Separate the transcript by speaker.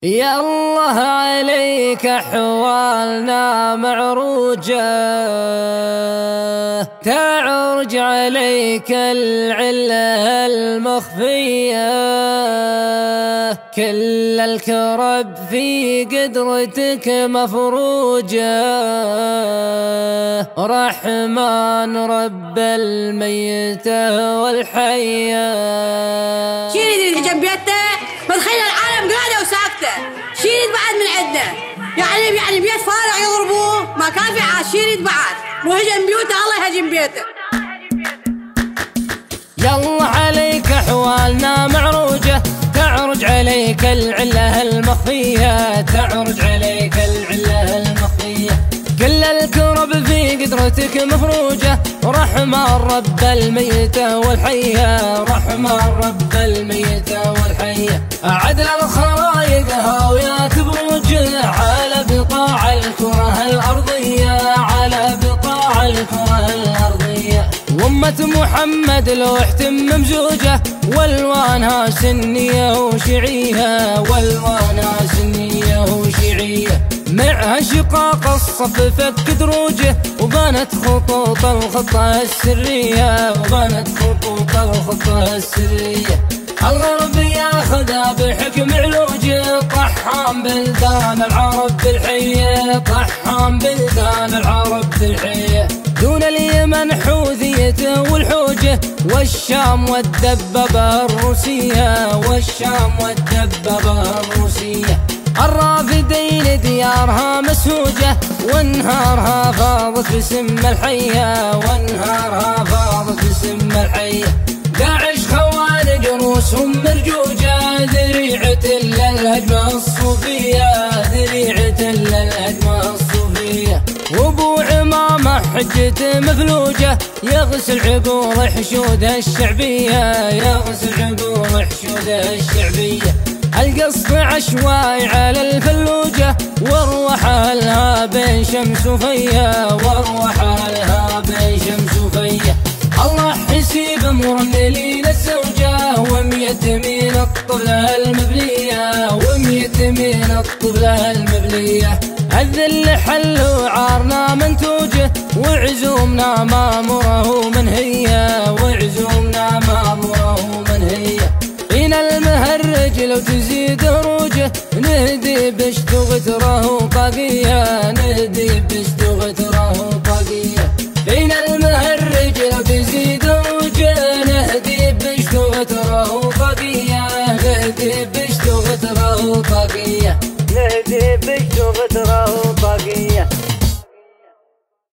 Speaker 1: يا الله عليك أحوالنا معروجة، تعرج عليك العلة المخفية، كل الكرب في قدرتك مفروجة، رحمن رب الميتة والحية.
Speaker 2: شيل جنبيته متخيل العالم قاعدة وساكتة، شيل بعد من عندنا يعني بيت فارع يضربوه ما كان في عاد، شيل بعد وهجم بيوته الله يهجم بيته.
Speaker 1: يلا عليك أحوالنا معروجة، تعرج عليك العلة المخفية، تعرج عليك العلة المخفية، كل الكرب في قدرتك مفروجة، رحمن رب الميتة والحية، رحمن رب الميتة والحية. عدل الخلايق هاويات بروجه على بقاع الكرة الأرضية، على بقاع الكرة الأرضية. وأمة محمد لوحة ممزوجة، والوانها سنية وشيعية، والوانها سنية وشيعية، معها شقاق الصف فك دروجه، وبانت خطوط الخطة السرية، وبانت خطوط الخطة السرية. الغرب ياخذها بحكم علوجه، طحام بلدان العرب بالحية، طحام بلدان العرب بالحية. دون اليمن حوثية والحوجة، والشام والدبابة الروسية، والشام والدبابة الروسية. الرافدين ديارها مسهوجة، وانهارها فاضت باسم الحية، وانهارها فاضت باسم الحية. داعش خوارج رؤوسهم مرجوجة، ذريعة للهجمة الصوفية، ذريعة للهجمة الصوفية. وابو عمامة حجته مفلوجة، يغسل عقول حشودها الشعبية، يغسل عقول حشودها الشعبية. القصد عشوائي على الفلوجة، واروحها لها بين شمس وفيا، واروحها لها بين شمس وفيا. الله حسيب مرملين الزوجة، وميت من الطفلة المبلية، وميت من الطفلة المبلية. الذل حل وعارنا منتوجه، وعزومنا ماموره منهية، وعزومنا ماموره منهية. فينا المهرج لو تزيد هروجه، نهدي بشت غتره طاقية، نهدي بشت غتره طاقية. فينا المهرج لو تزيد هروجه، نهدي بشت غتره طاقية، نهدي بشت غتره طاقية، نهدي بشت غتره